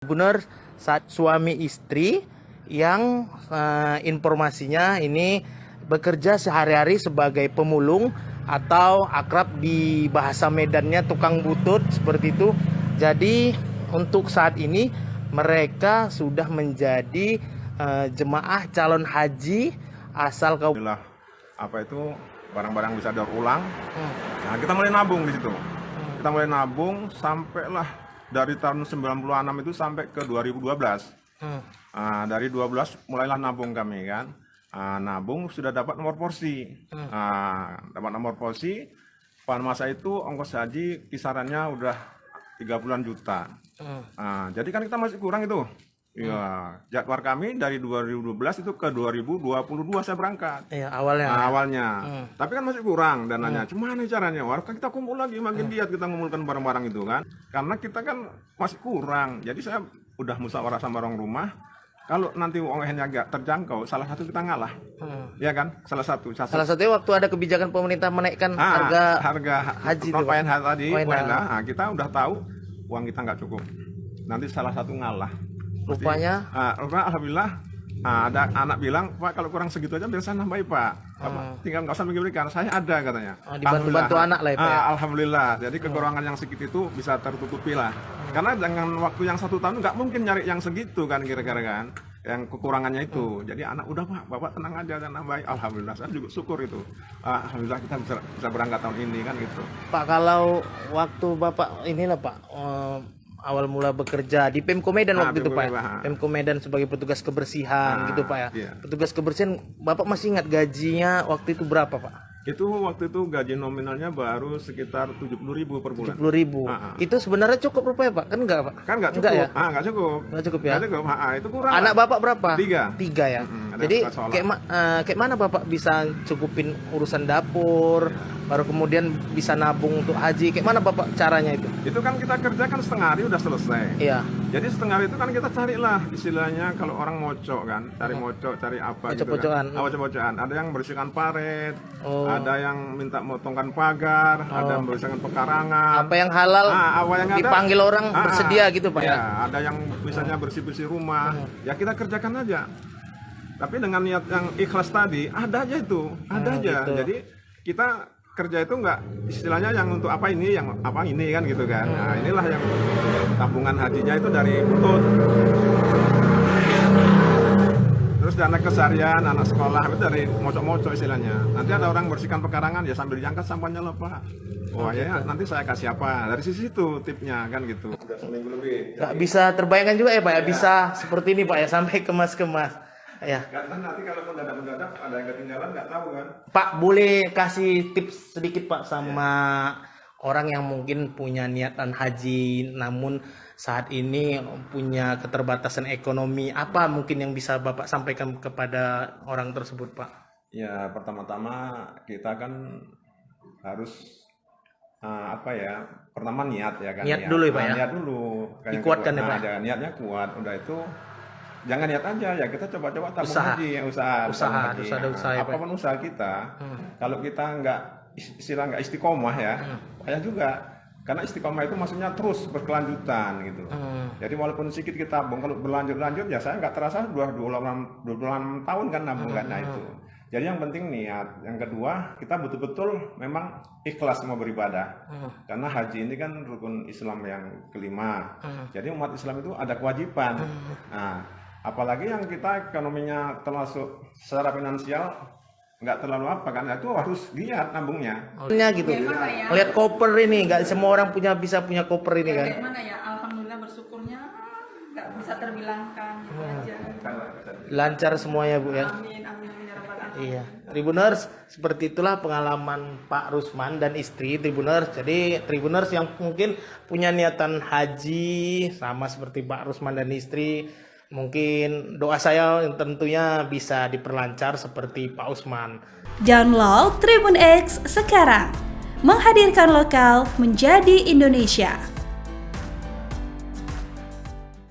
Benar, saat suami istri yang informasinya ini bekerja sehari-hari sebagai pemulung atau akrab di bahasa Medannya tukang butut seperti itu. Jadi untuk saat ini mereka sudah menjadi jemaah calon haji asal Alhamdulillah, apa itu barang-barang bisa daur ulang. Nah, kita mulai nabung di situ. Kita mulai nabung sampailah dari tahun 96 itu sampai ke 2012. Dari 12 mulailah nabung kami kan. Nabung sudah dapat nomor porsi. Dapat nomor porsi. Pada masa itu ongkos haji kisarannya udah 30-an juta. Jadi kan kita masih kurang itu. Ya, jadwal kami dari 2012 itu ke 2022 saya berangkat. Ya, awalnya. Awalnya. Tapi kan masih kurang dananya. Cuma nih caranya, kan kita kumpul lagi makin giat kita mengumpulkan barang-barang itu kan. Karena kita kan masih kurang. Jadi saya udah musyawarah sama orang rumah. Kalau nanti uangnya agak terjangkau, salah satu kita ngalah. Ya kan? Salah satunya waktu ada kebijakan pemerintah menaikkan harga haji itu, tadi, kita udah tahu uang kita nggak cukup. Nanti salah satu ngalah. Rupanya alhamdulillah ada anak bilang, Pak kalau kurang segitu aja biar saya nambahin Pak. Tinggal nggak usah berikan, saya ada katanya. Dibantu anak lah ya, Pak. Alhamdulillah, jadi kekurangan yang sedikit itu bisa tertutupi lah. Karena dengan waktu yang 1 tahun nggak mungkin nyari yang segitu kan kira-kira kan, yang kekurangannya itu. Jadi anak udah Pak, Bapak tenang aja dan nambahin. Alhamdulillah, saya juga syukur itu. Alhamdulillah kita bisa berangkat tahun ini kan gitu. Pak, kalau waktu Bapak inilah Pak awal mula bekerja di Pemko Medan waktu itu Pak ya? Pemko Medan sebagai petugas kebersihan gitu Pak ya. Iya. Petugas kebersihan, Bapak masih ingat gajinya waktu itu berapa Pak? Itu waktu itu gaji nominalnya baru sekitar 70.000 per bulan. 70.000. Itu sebenarnya cukup rupanya Pak? Kan enggak Pak? Kan enggak cukup. Ya? Enggak cukup. Enggak cukup ya? Enggak cukup. Itu kurang. Anak Bapak berapa? 3 ya. Jadi kayak mana Bapak bisa cukupin urusan dapur, baru kemudian bisa nabung untuk haji? Kayak mana Bapak caranya itu? Itu kan kita kerjakan setengah hari udah selesai. Iya. Jadi setengah hari itu kan kita carilah istilahnya kalau orang mocok kan, cari mocok, cari apa gitu kan. Mocok-mocokan. Ada yang bersihkan paret, ada yang minta motongkan pagar, ada yang bersihkan pekarangan. Apa yang halal yang dipanggil ada, orang bersedia gitu Pak ya? Ada yang misalnya bersih-bersih rumah, ya kita kerjakan aja. Tapi dengan niat yang ikhlas tadi, ada aja itu, ada aja. Gitu. Jadi kita kerja itu enggak istilahnya yang untuk apa ini, yang apa ini kan gitu kan. Nah inilah yang tabungan hajinya itu dari butut. Terus dana keseharian, anak sekolah itu dari mocok-mocok istilahnya. Nanti ada orang bersihkan pekarangan ya sambil diangkat sampahnya loh Pak. Wah ya nanti saya kasih apa, dari sisi itu tipnya kan gitu. Udah seminggu lebih. Nggak bisa terbayangkan juga ya Pak ya, bisa seperti ini Pak ya, sampai kemas-kemas. Ya. Karena nanti kalau mendadak ada yang ketinggalan nggak tahu kan. Pak boleh kasih tips sedikit Pak sama orang yang mungkin punya niatan haji namun saat ini punya keterbatasan ekonomi, apa mungkin yang bisa Bapak sampaikan kepada orang tersebut Pak? Ya pertama-tama kita kan harus pertama niat ya kan. Niat dulu ya Pak ya. Niat dulu. Dikuatkan ya Pak. Niatnya kuat, udah itu jangan niat aja ya, kita coba-coba tabung haji, usaha ya, apapun usaha kita. Kalau kita nggak istiqomah ya, kayak juga. Karena istiqomah itu maksudnya terus berkelanjutan gitu. Jadi walaupun sedikit kita tabung, kalau berlanjut ya saya nggak terasa 26 tahun kan nabungkannya itu. Jadi yang penting niat. Yang kedua, kita betul-betul memang ikhlas mau beribadah. Karena haji ini kan rukun Islam yang kelima. Jadi umat Islam itu ada kewajiban. Nah, apalagi yang kita ekonominya termasuk secara finansial nggak terlalu apa kan, itu harus lihat nambungnya. Gitu. Lihat koper ini, nggak semua orang bisa punya koper ini kan. Bagaimana ya, alhamdulillah bersyukurnya nggak bisa terbilangkan gitu aja. Lancar semuanya Bu ya. Amin amin ya rabbal alamin. Iya, Tribuners, seperti itulah pengalaman Pak Rusman dan istri Tribuners. Jadi Tribuners yang mungkin punya niatan haji sama seperti Pak Rusman dan istri, mungkin doa saya tentunya bisa diperlancar seperti Pak Usman. Download Tribun X sekarang, menghadirkan lokal menjadi Indonesia.